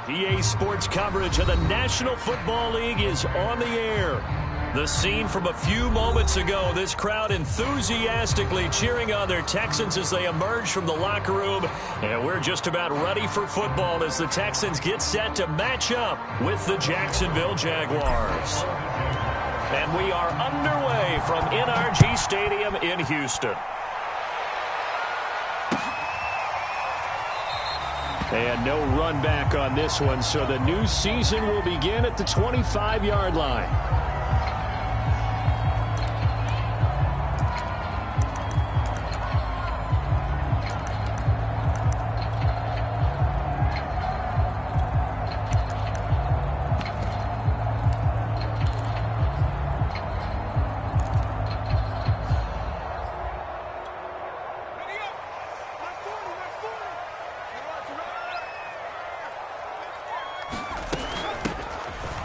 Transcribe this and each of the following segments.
EA Sports coverage of the National Football League is on the air. The scene from a few moments ago, this crowd enthusiastically cheering on their Texans as they emerge from the locker room. And we're just about ready for football as the Texans get set to match up with the Jacksonville Jaguars. And we are underway from NRG Stadium in Houston. And no run back on this one, so the new season will begin at the 25-yard line.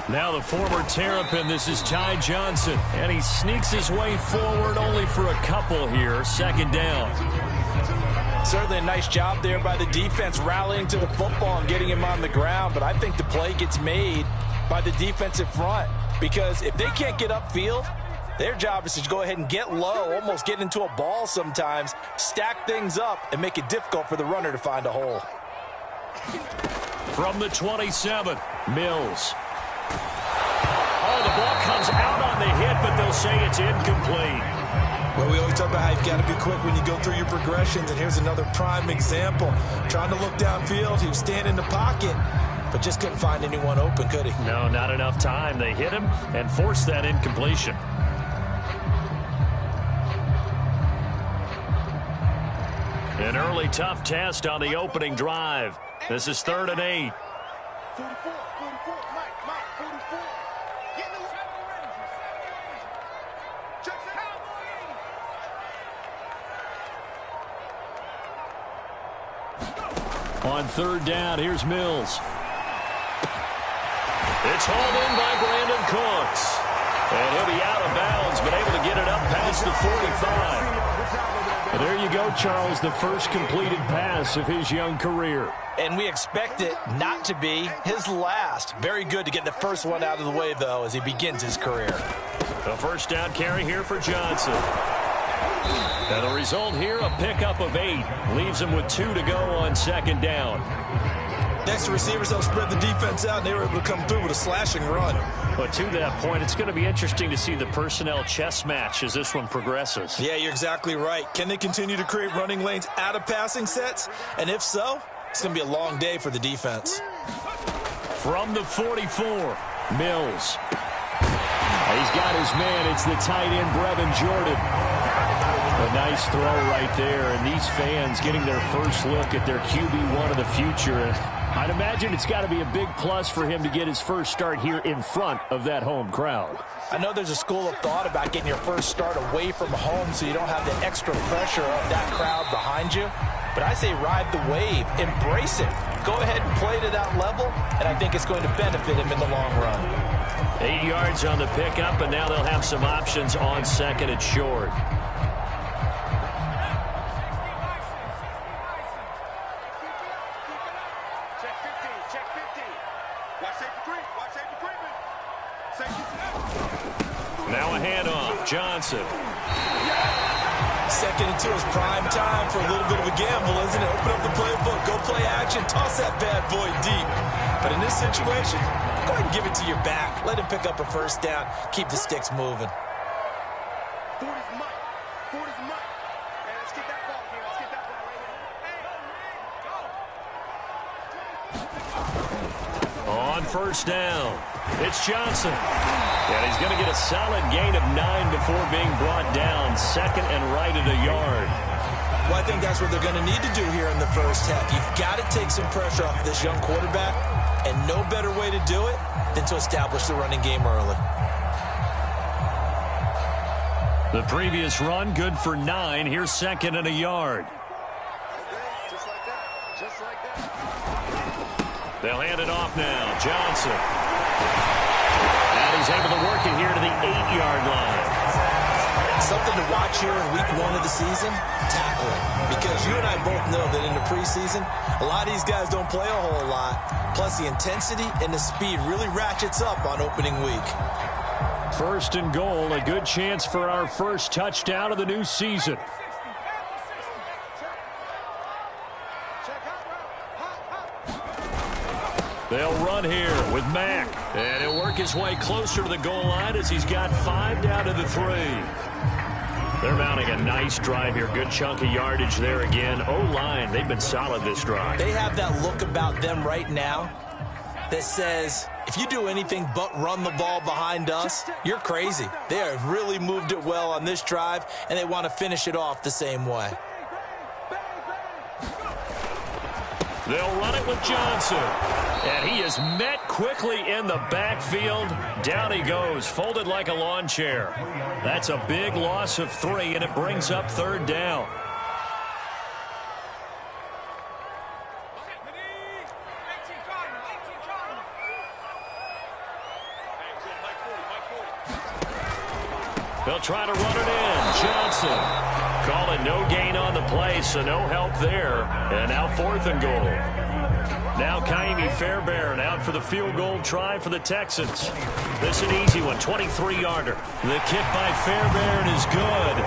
Now the former Terrapin, this is Ty Johnson, and he sneaks his way forward only for a couple here. Second down. Certainly a nice job there by the defense rallying to the football and getting him on the ground, but I think the play gets made by the defensive front because if they can't get upfield, their job is to go ahead and get low, almost get into a ball sometimes, stack things up, and make it difficult for the runner to find a hole. From the 27, Mills. Oh, the ball comes out on the hit, but they'll say it's incomplete. Well, we always talk about how you've got to be quick when you go through your progressions, and here's another prime example. Trying to look downfield, he was standing in the pocket, but just couldn't find anyone open, could he? No, not enough time. They hit him and forced that incompletion. An early tough test on the opening drive. This is 3rd and 8. 44, Mike, 44. Get in the check it out. On 3rd down, here's Mills. It's hauled in by Brandon Cooks. And he'll be out of bounds, but able to get it up past the 45. And there you go, Charles, the first completed pass of his young career. And we expect it not to be his last. Very good to get the first one out of the way, though, as he begins his career. A first down carry here for Johnson. And the result here, a pickup of 8. Leaves him with 2 to go on 2nd down. Next to receivers, they'll spread the defense out, and they were able to come through with a slashing run. But to that point, it's going to be interesting to see the personnel chess match as this one progresses. Yeah, you're exactly right. Can they continue to create running lanes out of passing sets? And if so, it's going to be a long day for the defense. From the 44, Mills. He's got his man. It's the tight end, Brevin Jordan. A nice throw right there. And these fans getting their first look at their QB1 of the future. I'd imagine it's got to be a big plus for him to get his first start here in front of that home crowd. I know there's a school of thought about getting your first start away from home so you don't have the extra pressure of that crowd behind you. But I say ride the wave. Embrace it. Go ahead and play to that level, and I think it's going to benefit him in the long run. 8 yards on the pickup, and now they'll have some options on 2nd and short. Now a handoff. Johnson. 2nd and 2 is prime time for a little bit of a gamble, isn't it? Open up the playbook, go play action, toss that bad boy deep. But in this situation, go ahead and give it to your back. Let him pick up a first down. Keep the sticks moving. 40's Mike. 40's Mike. Hey, let's get that ball here. Let's get that ball right here. On first down, it's Johnson. And he's going to get a solid gain of 9 before being brought down. 2nd and right at a yard. Well, I think that's what they're going to need to do here in the first half. You've got to take some pressure off of this young quarterback, and no better way to do it than to establish the running game early. The previous run, good for 9. Here's 2nd and a yard. Just like that. Just like that. They'll hand it off now. Johnson. And he's able to work it here to the 8-yard line. Something to watch here in week 1 of the season, tackling. Because you and I both know that in the preseason, a lot of these guys don't play a whole lot. Plus, the intensity and the speed really ratchets up on opening week. First and goal, a good chance for our first touchdown of the new season. They'll run here with Mack. And he'll work his way closer to the goal line as he's got 5 down to the 3. They're mounting a nice drive here. Good chunk of yardage there again. O-line, they've been solid this drive. They have that look about them right now that says, if you do anything but run the ball behind us, you're crazy. They have really moved it well on this drive, and they want to finish it off the same way. They'll run it with Johnson. And he is met quickly in the backfield. Down he goes, folded like a lawn chair. That's a big loss of 3, and it brings up 3rd down. They'll try to run it in. Johnson. Call it no gain on the play, so no help there. And now 4th and goal. Now Kaimi Fairbairn out for the field goal try for the Texans. This is an easy one, 23-yarder. The kick by Fairbairn is good.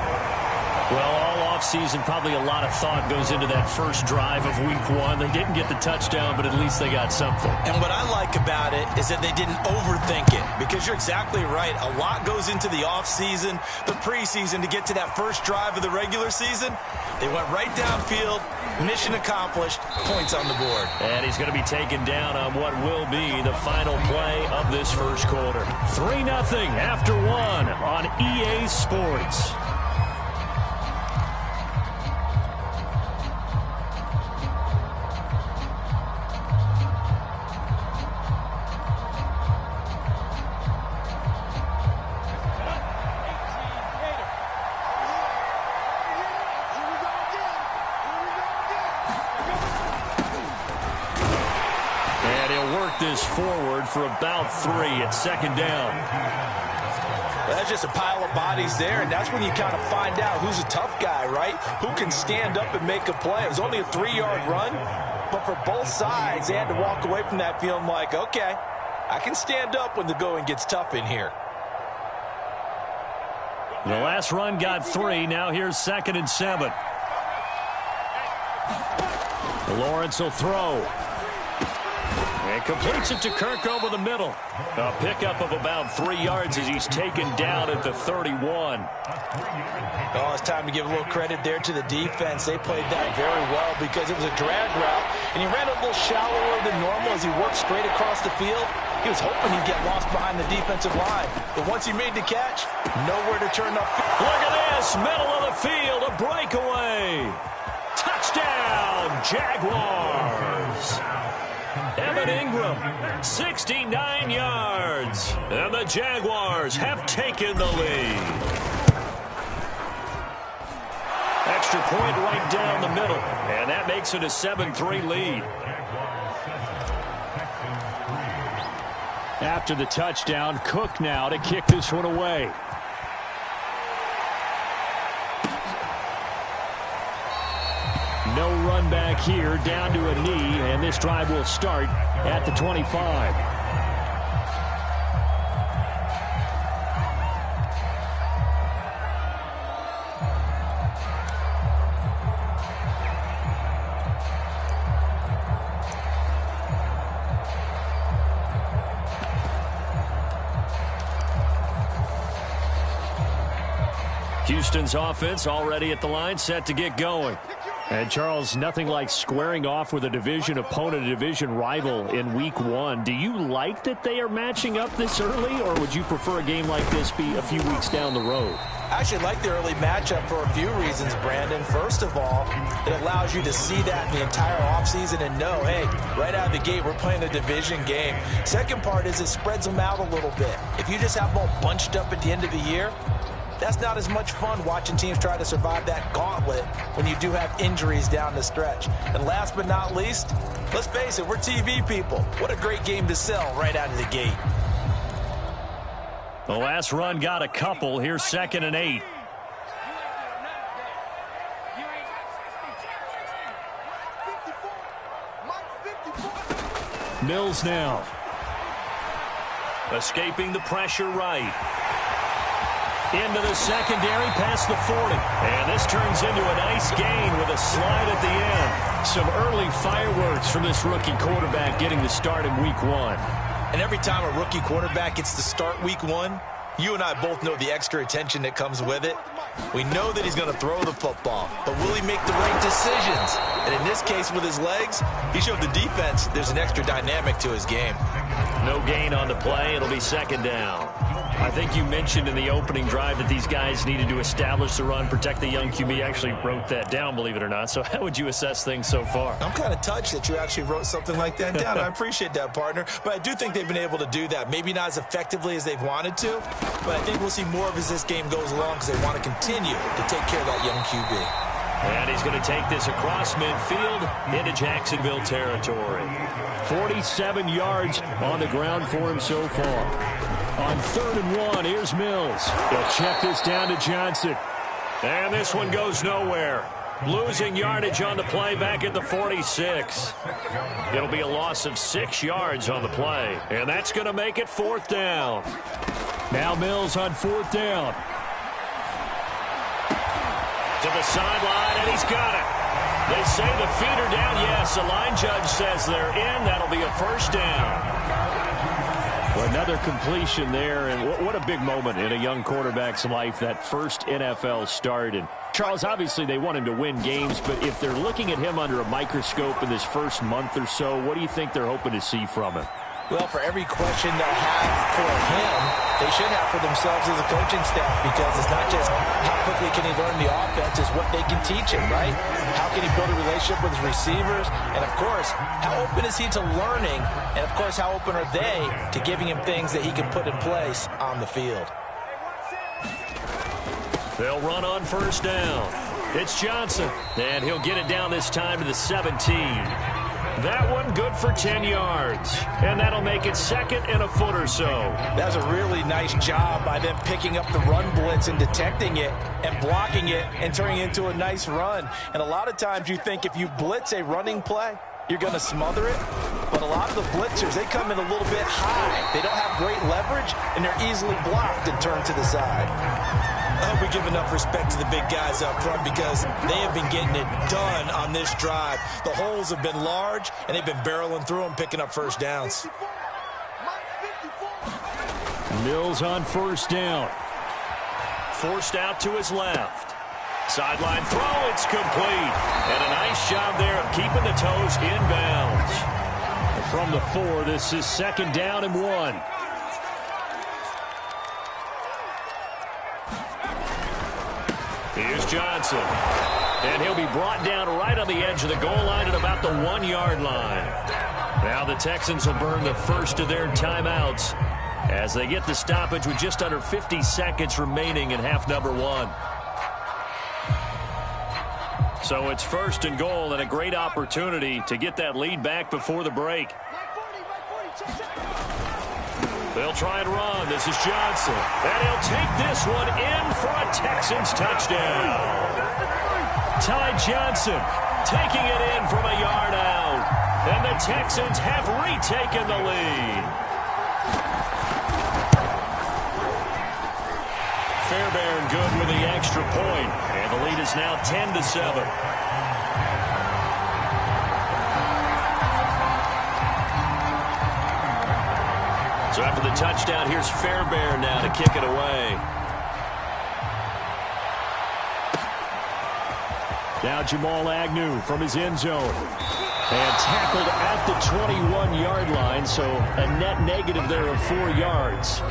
Well, all offseason, probably a lot of thought goes into that first drive of week 1. They didn't get the touchdown, but at least they got something. And what I like about it is that they didn't overthink it, because you're exactly right. A lot goes into the offseason, the preseason, to get to that first drive of the regular season. They went right downfield, mission accomplished, points on the board. And he's going to be taken down on what will be the final play of this first quarter. 3-0 after 1 on EA Sports. This forward for about 3 at 2nd down. Well, that's just a pile of bodies there, and that's when you kind of find out who's a tough guy, right? Who can stand up and make a play. It was only a 3-yard run, but for both sides, they had to walk away from that feeling like, okay, I can stand up when the going gets tough in here. The last run got 3. Now here's 2nd and 7. Lawrence will throw. And completes it to Kirk over the middle. A pickup of about 3 yards as he's taken down at the 31. Oh, it's time to give a little credit there to the defense. They played that very well because it was a drag route, and he ran a little shallower than normal as he worked straight across the field. He was hoping he'd get lost behind the defensive line. But once he made the catch, nowhere to turn up. Look at this, middle of the field, a breakaway. Touchdown, Jaguars. Evan Ingram, 69 yards. And the Jaguars have taken the lead. Extra point right down the middle. And that makes it a 7-3 lead. After the touchdown, Cook now to kick this one away. No run back here, down to a knee, and this drive will start at the 25. Houston's offense already at the line, set to get going. And, Charles, nothing like squaring off with a division opponent, a division rival in week 1. Do you like that they are matching up this early, or would you prefer a game like this be a few weeks down the road? I actually like the early matchup for a few reasons, Brandon. First of all, it allows you to see that in the entire offseason and know, hey, right out of the gate, we're playing a division game. Second part is it spreads them out a little bit. If you just have them all bunched up at the end of the year, that's not as much fun watching teams try to survive that gauntlet when you do have injuries down the stretch. And last but not least, let's face it, we're TV people. What a great game to sell right out of the gate. The last run got a couple. Here's 2nd and 8. Mills now. Escaping the pressure right. Into the secondary past the 40. And this turns into a nice gain with a slide at the end. Some early fireworks from this rookie quarterback getting the start in week 1. And every time a rookie quarterback gets to start week 1, you and I both know the extra attention that comes with it. We know that he's going to throw the football, but will he make the right decisions? And in this case with his legs, he showed the defense there's an extra dynamic to his game. No gain on the play. It'll be second down. I think you mentioned in the opening drive that these guys needed to establish the run, protect the young QB. I actually wrote that down, believe it or not. So how would you assess things so far? I'm kind of touched that you actually wrote something like that down. I appreciate that, partner. But I do think they've been able to do that. Maybe not as effectively as they've wanted to, but I think we'll see more of as this game goes along because they want to continue to take care of that young QB. And he's going to take this across midfield into Jacksonville territory. 47 yards on the ground for him so far. On 3rd and 1, here's Mills. They'll check this down to Johnson. And this one goes nowhere. Losing yardage on the play back at the 46. It'll be a loss of 6 yards on the play. And that's going to make it 4th down. Now Mills on 4th down. To the sideline, and he's got it. They say the feet are down. Yes, the line judge says they're in. That'll be a 1st down. Well, another completion there, and what a big moment in a young quarterback's life, that first NFL start. And Charles, obviously they want him to win games, but if they're looking at him under a microscope in this first month or so, what do you think they're hoping to see from him? Well, for every question they'll have for him, they should have for themselves as a coaching staff, because it's not just how quickly can he learn the offense, it's what they can teach him, right? How can he build a relationship with his receivers? And, of course, how open is he to learning? And, of course, how open are they to giving him things that he can put in place on the field? They'll run on 1st down. It's Johnson, and he'll get it down this time to the 17. That one good for 10 yards. And that'll make it 2nd and a foot or so. That's a really nice job by them picking up the run blitz and detecting it and blocking it and turning it into a nice run. And a lot of times you think if you blitz a running play, you're going to smother it. But a lot of the blitzers, they come in a little bit high. They don't have great leverage, and they're easily blocked and turned to the side. I hope we give enough respect to the big guys up front, because they have been getting it done on this drive. The holes have been large, and they've been barreling through them, picking up 1st downs. Mills on 1st down. Forced out to his left. Sideline throw, it's complete. And a nice job there of keeping the toes inbounds. From the 4, this is 2nd down and 1. Here's Johnson. And he'll be brought down right on the edge of the goal line at about the 1-yard line. Now the Texans will burn the first of their timeouts as they get the stoppage with just under 50 seconds remaining in half number 1. So it's 1st and goal, and a great opportunity to get that lead back before the break. They'll try and run. This is Johnson. And he'll take this one in for a Texans touchdown. Ty Johnson taking it in from a yard out. And the Texans have retaken the lead. Fairbairn good with the extra point. And the lead is now 10-7. So after the touchdown, here's Fairbairn now to kick it away. Now Jamal Agnew from his end zone. And tackled at the 21-yard line, so a net negative there of 4 yards.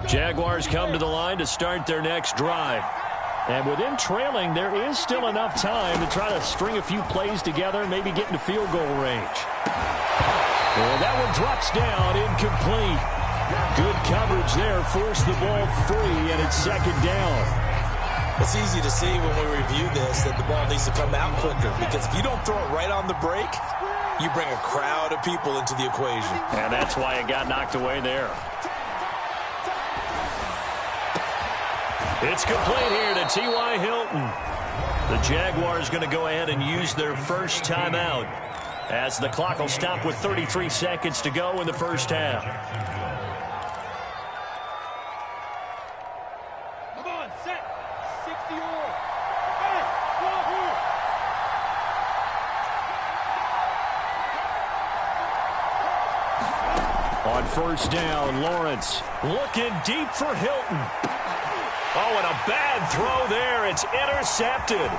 Jaguars come to the line to start their next drive. And with them trailing, there is still enough time to try to string a few plays together, maybe get into field goal range. And that one drops down, incomplete. Good coverage there, forced the ball free, and it's 2nd down. It's easy to see when we review this that the ball needs to come out quicker, because if you don't throw it right on the break, you bring a crowd of people into the equation. And that's why it got knocked away there. It's complete here to T.Y. Hilton. The Jaguars going to go ahead and use their first timeout as the clock will stop with 33 seconds to go in the first half. Come on, set. 60 all. On first down, Lawrence looking deep for Hilton. Oh, and a bad throw there. It's intercepted.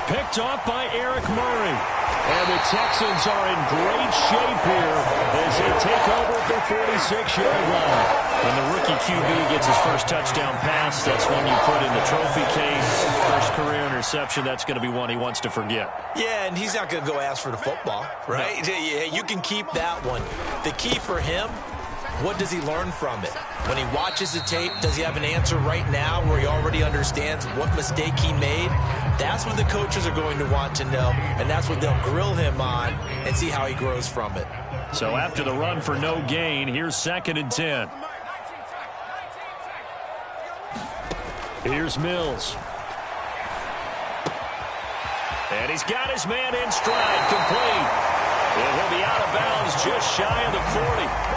Picked off by Eric Murray. And the Texans are in great shape here as they take over at their 46-yard line. When the rookie QB gets his first touchdown pass, that's one you put in the trophy case. First career interception, that's going to be one he wants to forget. Yeah, and he's not going to go ask for the football, right? No. Yeah, you can keep that one. The key for him, what does he learn from it? When he watches the tape, does he have an answer right now where he already understands what mistake he made? That's what the coaches are going to want to know, and that's what they'll grill him on and see how he grows from it. So after the run for no gain, here's 2nd and 10. Here's Mills. And he's got his man in stride, complete. And he'll be out of bounds just shy of the 40.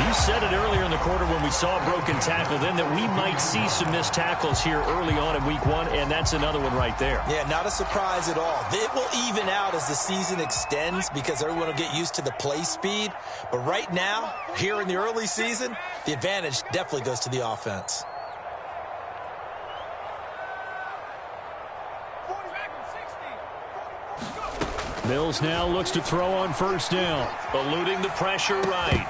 You said it earlier in the quarter when we saw a broken tackle then that we might see some missed tackles here early on in week 1, and that's another one right there. Yeah, not a surprise at all. It will even out as the season extends because everyone will get used to the play speed. But right now, here in the early season, the advantage definitely goes to the offense. Mills now looks to throw on first down. Eluding the pressure right.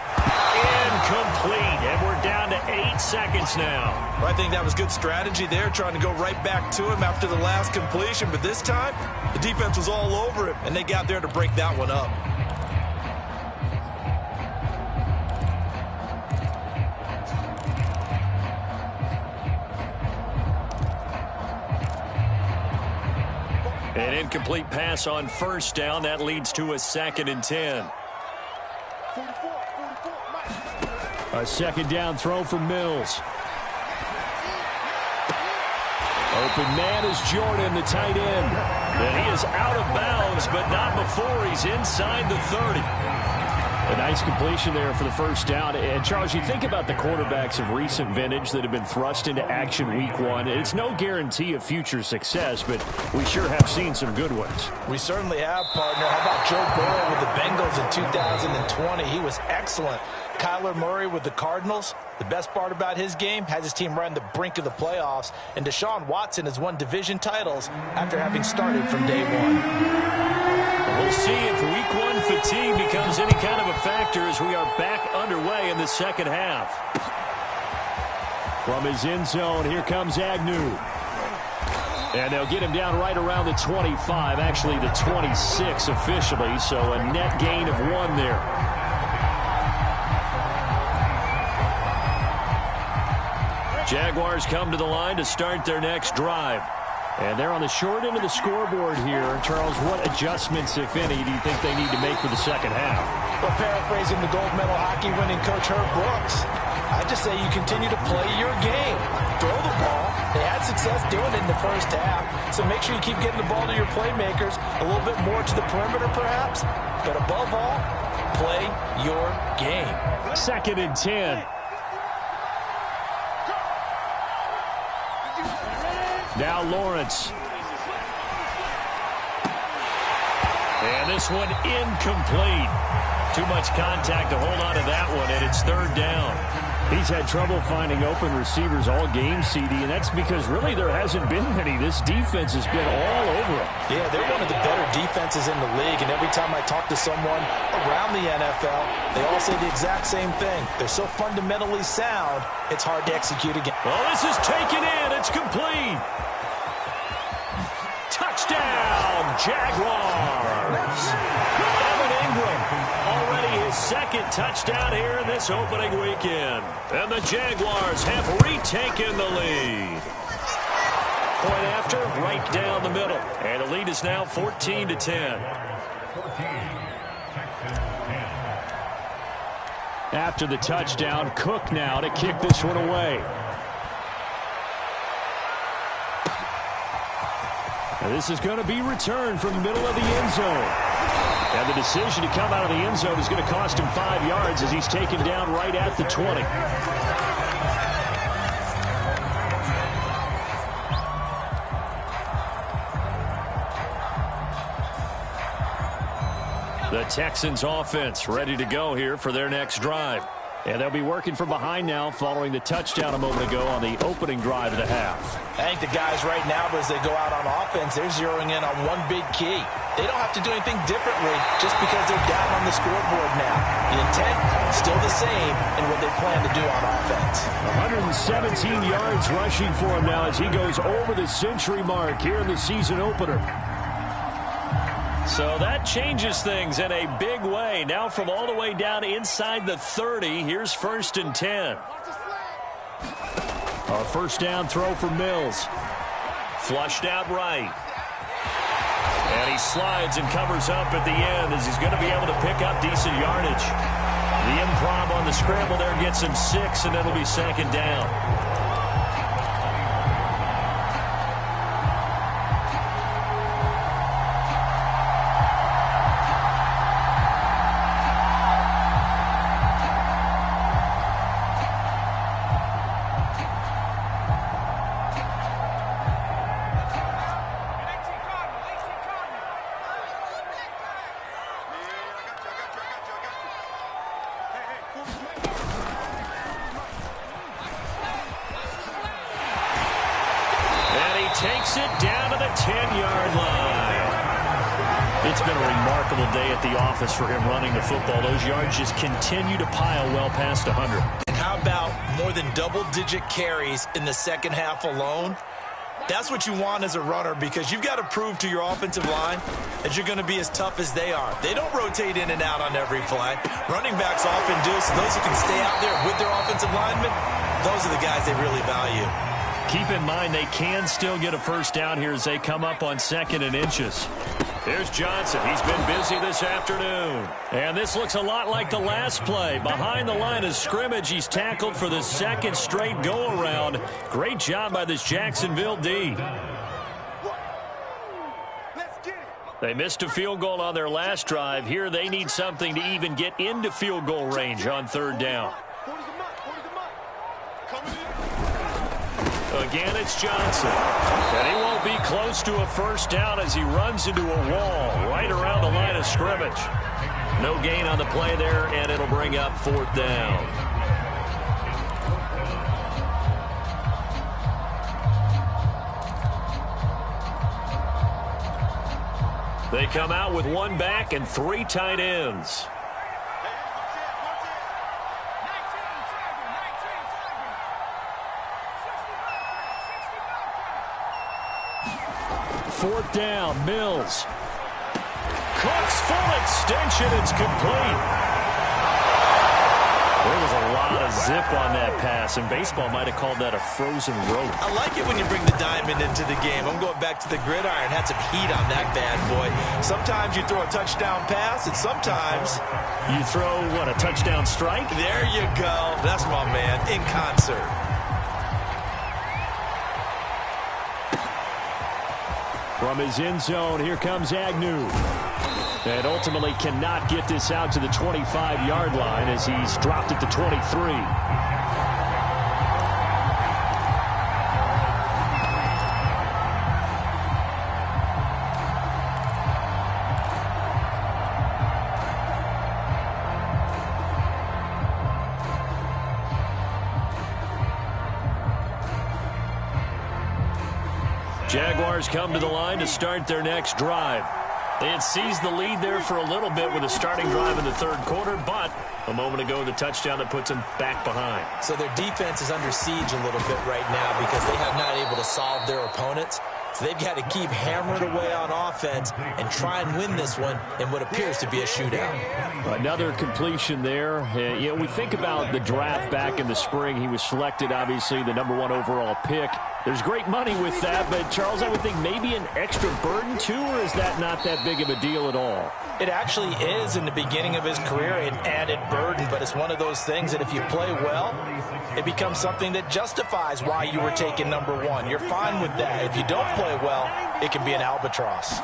Incomplete. And we're down to 8 seconds now. Well, I think that was good strategy there, trying to go right back to him after the last completion. But this time, the defense was all over it, and they got there to break that one up. An incomplete pass on first down. That leads to a 2nd and 10. A 2nd down throw for Mills. Open man is Jordan, the tight end. And he is out of bounds, but not before he's inside the 30. A nice completion there for the first down. And, Charles, you think about the quarterbacks of recent vintage that have been thrust into action week 1. It's no guarantee of future success, but we sure have seen some good ones. We certainly have, partner. How about Joe Burrow with the Bengals in 2020? He was excellent. Kyler Murray with the Cardinals. The best part about his game, has his team right on the brink of the playoffs. And Deshaun Watson has won division titles after having started from day 1. We'll see if week 1 fatigue becomes any kind of a factor as we are back underway in the second half. From his end zone, here comes Agnew. And they'll get him down right around the 25, actually the 26 officially, so a net gain of 1 there. Jaguars come to the line to start their next drive. And they're on the short end of the scoreboard here. Charles, what adjustments, if any, do you think they need to make for the second half? Well, paraphrasing the gold medal hockey winning coach Herb Brooks, I just say you continue to play your game. Throw the ball. They had success doing it in the first half. So make sure you keep getting the ball to your playmakers, a little bit more to the perimeter perhaps. But above all, play your game. 2nd and 10. Now Lawrence. And this one incomplete. Too much contact to hold on to that one, and it's 3rd down. He's had trouble finding open receivers all game, CD, and that's because really there hasn't been many. This defense has been all over him. Yeah, they're one of the better defenses in the league, and every time I talk to someone around the NFL, they all say the exact same thing. They're so fundamentally sound, it's hard to execute again. Well, this is taken in. It's complete. Touchdown, Jaguars. Evan Ingram, already his 2nd touchdown here in this opening weekend. And the Jaguars have retaken the lead. point after, right down the middle. And the lead is now 14-10. After the touchdown, Cook now to kick this one away. And this is going to be returned from the middle of the end zone. And the decision to come out of the end zone is going to cost him 5 yards as he's taken down right at the 20. The Texans offense ready to go here for their next drive. And they'll be working from behind now following the touchdown a moment ago on the opening drive of the half. I think the guys right now, as they go out on offense, they're zeroing in on one big key. They don't have to do anything differently just because they're down on the scoreboard now. The intent still the same in what they plan to do on offense. 117 yards rushing for him now as he goes over the century mark here in the season opener. So that changes things in a big way. Now from all the way down inside the 30, here's 1st and 10. A first down throw for Mills. Flushed out right. And he slides and covers up at the end as he's going to be able to pick up decent yardage. The improv on the scramble there gets him 6, and it'll be 2nd down. Takes it down to the 10-yard line. It's been a remarkable day at the office for him running the football. Those yards just continue to pile well past 100. And how about more than double-digit carries in the second half alone? That's what you want as a runner because you've got to prove to your offensive line that you're going to be as tough as they are. They don't rotate in and out on every play. Running backs often do, so those who can stay out there with their offensive linemen, those are the guys they really value. Keep in mind they can still get a first down here as they come up on 2nd and inches. Here's Johnson. He's been busy this afternoon. And this looks a lot like the last play. Behind the line of scrimmage, he's tackled for the 2nd straight go-around. Great job by this Jacksonville D. They missed a field goal on their last drive. Here they need something to even get into field goal range on 3rd down. Again, it's Johnson. And he won't be close to a first down as he runs into a wall right around the line of scrimmage. No gain on the play there, and it'll bring up 4th down. They come out with 1 back and 3 tight ends. Fourth down, Mills. Cook's full extension, it's complete. There was a lot of zip on that pass, and baseball might have called that a frozen rope. I like it when you bring the diamond into the game. I'm going back to the gridiron. Had some heat on that bad boy. Sometimes you throw a touchdown pass, and sometimes you throw, what, a touchdown strike? There you go. That's my man, in concert. From his end zone, here comes Agnew. And ultimately cannot get this out to the 25-yard line as he's dropped at the 23. Jaguars come to the line to start their next drive. They had seized the lead there for a little bit with a starting drive in the 3rd quarter, but a moment ago the touchdown that puts them back behind. So their defense is under siege a little bit right now because they have not able to solve their opponents. So they've got to keep hammering away on offense and try and win this one in what appears to be a shootout. Another completion there. We think about the draft back in the spring. He was selected, obviously, the #1 overall pick There's great money with that, but Charles, I would think maybe an extra burden too, or is that not that big of a deal at all? It actually is in the beginning of his career an added burden, but it's one of those things that if you play well, it becomes something that justifies why you were taken number one. You're fine with that. If you don't play well, it can be an albatross.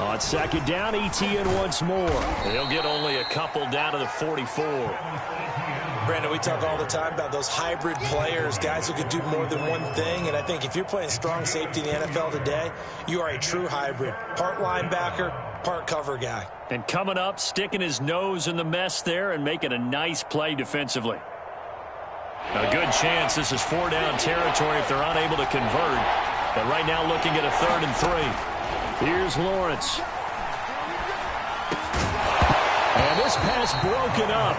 On second down, ETN once more. He'll get only a couple down to the 44. Brandon, we talk all the time about those hybrid players, guys who could do more than one thing. And I think if you're playing strong safety in the NFL today, you are a true hybrid. Part linebacker, part cover guy. And coming up, sticking his nose in the mess there and making a nice play defensively. A good chance this is 4-down territory if they're unable to convert. But right now looking at a 3rd and 3. Here's Lawrence. And this pass broken up.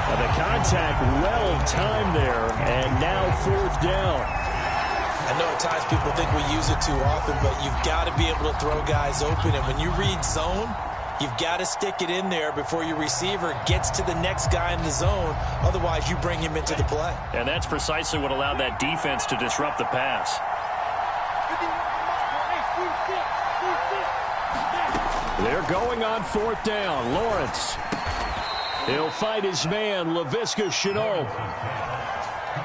And the contact well-timed there, and now 4th down. I know at times people think we use it too often, but you've got to be able to throw guys open. And when you read zone, you've got to stick it in there before your receiver gets to the next guy in the zone. Otherwise, you bring him into the play. And that's precisely what allowed that defense to disrupt the pass. They're going on 4th down. Lawrence. He'll fight his man, Laviska Shenault.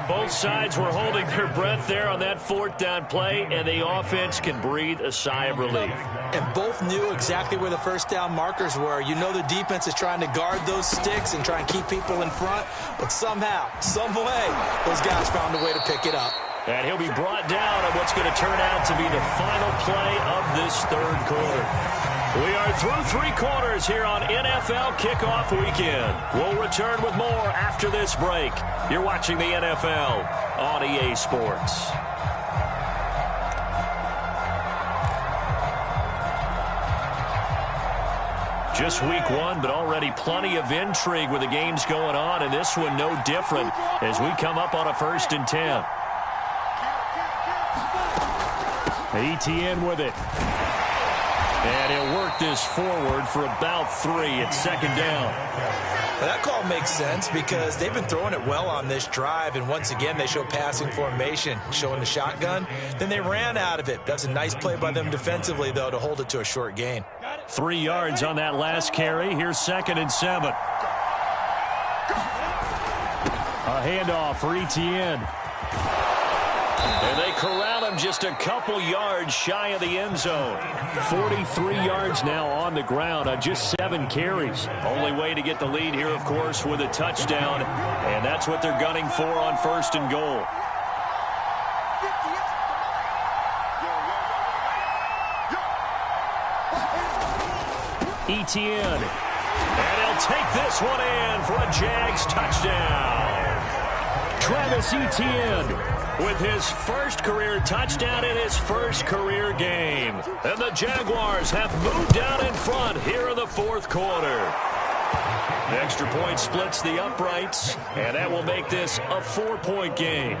Both sides were holding their breath there on that 4th down play, and the offense can breathe a sigh of relief. And both knew exactly where the 1st down markers were. You know the defense is trying to guard those sticks and try and keep people in front, but somehow, some way, those guys found a way to pick it up. And he'll be brought down on what's going to turn out to be the final play of this 3rd quarter. We are through 3 quarters here on NFL Kickoff Weekend. We'll return with more after this break. You're watching the NFL on EA Sports. Just week 1, but already plenty of intrigue with the games going on, and this one no different as we come up on a 1st and 10. ETN with it. And he'll work this forward for about 3 at 2nd down. Well, that call makes sense because they've been throwing it well on this drive, and once again they show passing formation, showing the shotgun. Then they ran out of it. That's a nice play by them defensively, though, to hold it to a short gain. 3 yards on that last carry. Here's 2nd and 7. A handoff for ETN. And they corral him just a couple yards shy of the end zone. 43 yards now on the ground on just 7 carries. Only way to get the lead here, of course, with a touchdown. And that's what they're gunning for on 1st and goal. ETN. And he'll take this one in for a Jags touchdown. Travis Etienne with his first career touchdown in his first career game. And the Jaguars have moved down in front here in the 4th quarter. The extra point splits the uprights, and that will make this a 4-point game.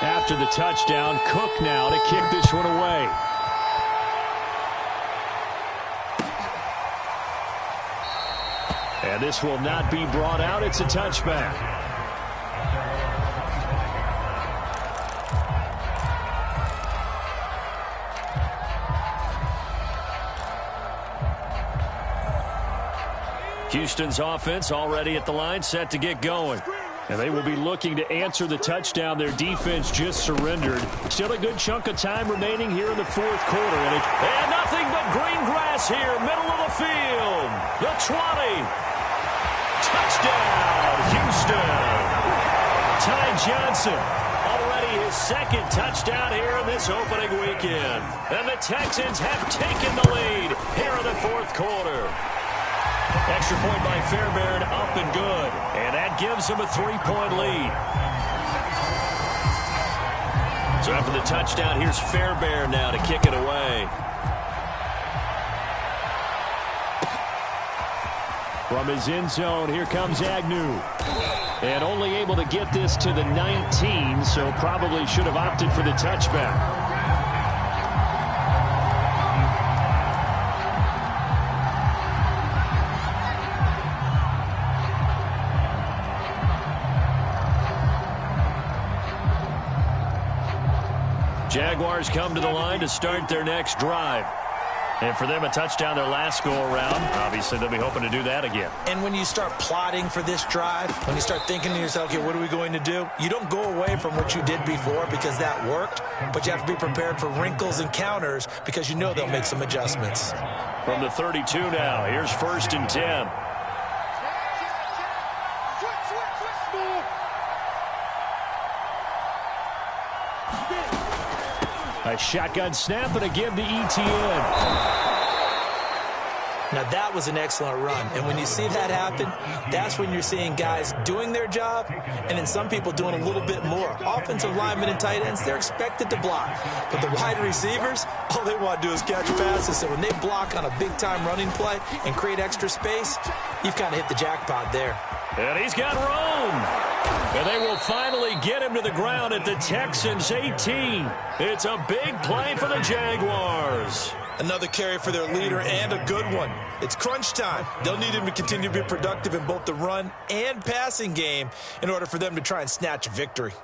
After the touchdown, Cook now to kick this one away. And this will not be brought out. It's a touchback. Houston's offense already at the line, set to get going. And they will be looking to answer the touchdown their defense just surrendered. Still a good chunk of time remaining here in the 4th quarter. And nothing but green grass here, middle of the field. The 20. Touchdown, Houston. Ty Johnson, already his 2nd touchdown here in this opening weekend. And the Texans have taken the lead here in the 4th quarter. Extra point by Fairbairn, up and good. And that gives them a 3-point lead. So after the touchdown, here's Fairbairn now to kick it away. From his end zone, here comes Agnew. And only able to get this to the 19, so probably should have opted for the touchback. Jaguars come to the line to start their next drive. And for them, a touchdown their last go-around. Obviously, they'll be hoping to do that again. And when you start plotting for this drive, when you start thinking to yourself, okay, what are we going to do? You don't go away from what you did before because that worked, but you have to be prepared for wrinkles and counters because you know they'll make some adjustments. From the 32 now, here's 1st and 10. A shotgun snap and a give to ETN. Now, that was an excellent run. And when you see that happen, that's when you're seeing guys doing their job and then some people doing a little bit more. Offensive linemen and tight ends, they're expected to block. But the wide receivers, all they want to do is catch passes. So when they block on a big-time running play and create extra space, you've kind of hit the jackpot there. And he's got room. And they will finally get him to the ground at the Texans' 18. It's a big play for the Jaguars. Another carry for their leader and a good one. It's crunch time. They'll need him to continue to be productive in both the run and passing game in order for them to try and snatch a victory.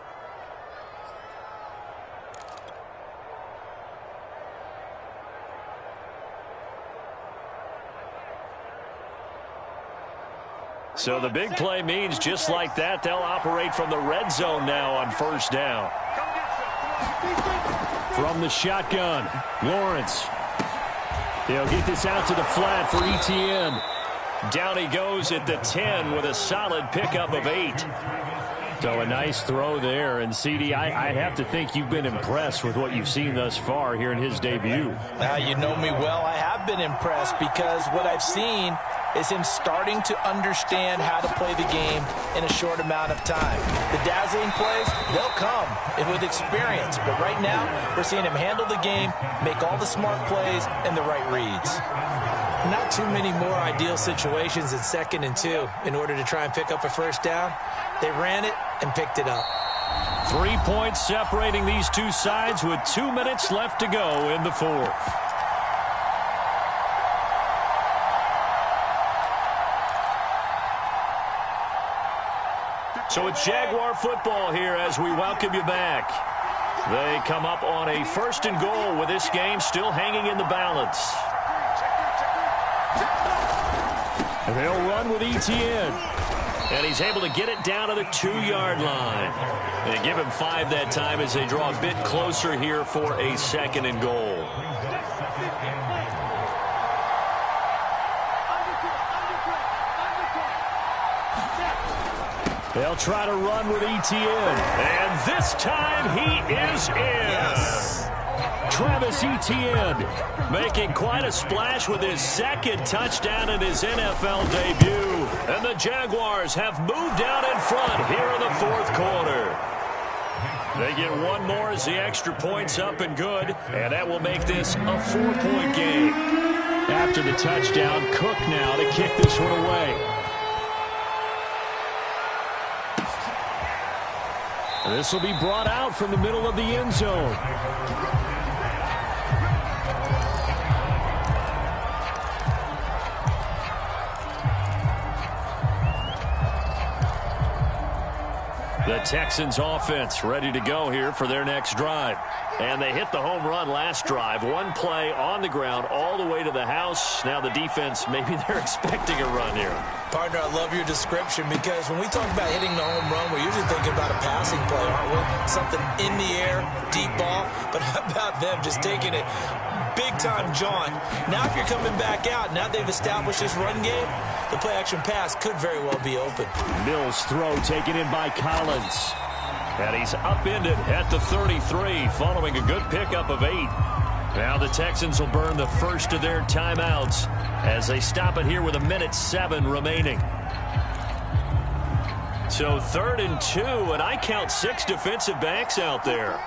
So the big play means just like that, they'll operate from the red zone now on 1st down. From the shotgun, Lawrence. They'll get this out to the flat for ETN. Down he goes at the 10 with a solid pickup of 8. So a nice throw there. And, CD, I have to think you've been impressed with what you've seen thus far here in his debut. Now, you know me well. I have been impressed because what I've seen is him starting to understand how to play the game in a short amount of time. The dazzling plays, they'll come with experience. But right now, we're seeing him handle the game, make all the smart plays, and the right reads. Not too many more ideal situations in 2nd and 2 in order to try and pick up a 1st down. They ran it and picked it up. 3 points separating these two sides with 2 minutes left to go in the 4th. So it's Jaguar football here as we welcome you back. They come up on a 1st and goal with this game still hanging in the balance. And they'll run with ETN. And he's able to get it down to the 2-yard line. They give him 5 that time as they draw a bit closer here for a 2nd and goal. They'll try to run with ETN. And this time he is in. Yes. Travis Etienne making quite a splash with his 2nd touchdown in his NFL debut. And the Jaguars have moved out in front here in the 4th quarter. They get one more as the extra point's up and good. And that will make this a 4-point game. After the touchdown, Cook now to kick this one away. This will be brought out from the middle of the end zone. The Texans offense ready to go here for their next drive. And they hit the home run last drive. One play on the ground all the way to the house. Now the defense, maybe they're expecting a run here. Partner, I love your description because when we talk about hitting the home run, we're usually thinking about a passing play, aren't we? Something in the air, deep ball. But how about them just taking it big-time jaunt? Now if you're coming back out, now they've established this run game, the play-action pass could very well be open. Mills' throw taken in by Collins. And he's upended at the 33 following a good pickup of 8. Now the Texans will burn the first of their timeouts as they stop it here with 1:07 remaining. So 3rd and 2, and I count 6 defensive backs out there.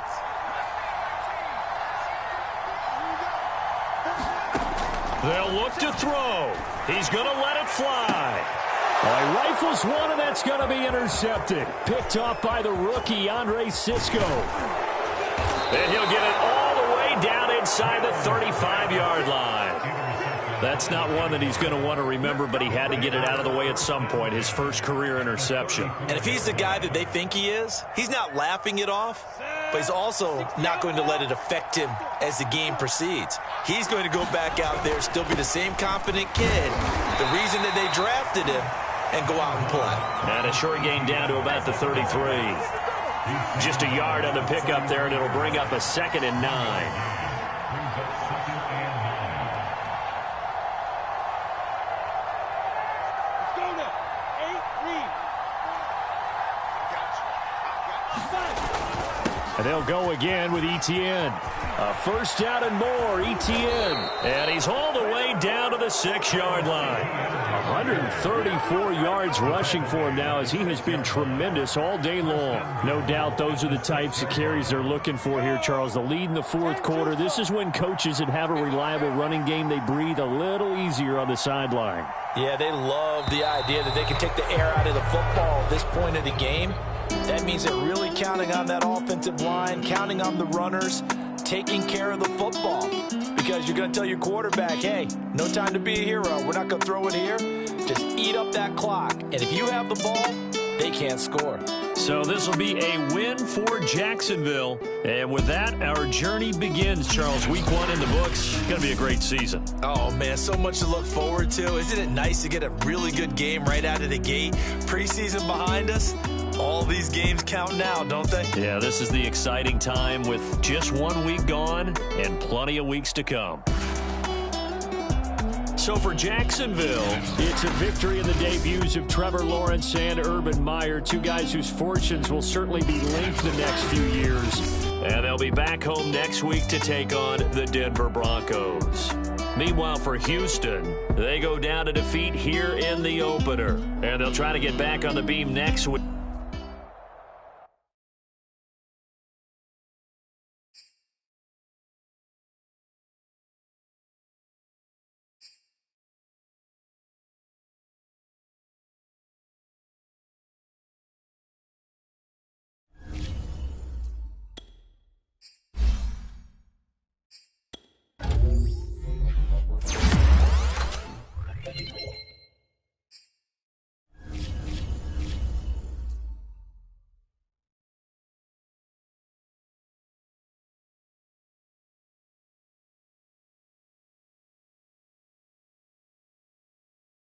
They'll look to throw. He's going to let it fly. He rifles one, and that's going to be intercepted. Picked off by the rookie, Andre Sisco. And he'll get it all the way down inside the 35-yard line. That's not one that he's going to want to remember, but he had to get it out of the way at some point, his first career interception. And if he's the guy that they think he is, he's not laughing it off. but he's also not going to let it affect him as the game proceeds. He's going to go back out there, still be the same confident kid, the reason that they drafted him, and go out and play. And a short gain down to about the 33. Just a yard on the pickup there, and it'll bring up a 2nd and 9. And they'll go again with Etienne. A first down and more, Etienne. And he's hauled away down to the 6-yard line. 134 yards rushing for him now, as he has been tremendous all day long. No doubt those are the types of carries they're looking for here, Charles. The lead in the fourth quarter. This is when coaches that have a reliable running game, they breathe a little easier on the sideline. Yeah, they love the idea that they can take the air out of the football at this point of the game. That means they're really counting on that offensive line, counting on the runners, taking care of the football. Because you're going to tell your quarterback, hey, no time to be a hero. We're not going to throw it here. Just eat up that clock. And if you have the ball, they can't score. So this will be a win for Jacksonville. And with that, our journey begins, Charles. Week 1 in the books. Going to be a great season. Oh, man, so much to look forward to. Isn't it nice to get a really good game right out of the gate? Preseason behind us. All these games count now, don't they? Yeah, this is the exciting time with just 1 week gone and plenty of weeks to come. So for Jacksonville, it's a victory in the debuts of Trevor Lawrence and Urban Meyer, two guys whose fortunes will certainly be linked the next few years. And they'll be back home next week to take on the Denver Broncos. Meanwhile, for Houston, they go down to defeat here in the opener. And they'll try to get back on the beam next week.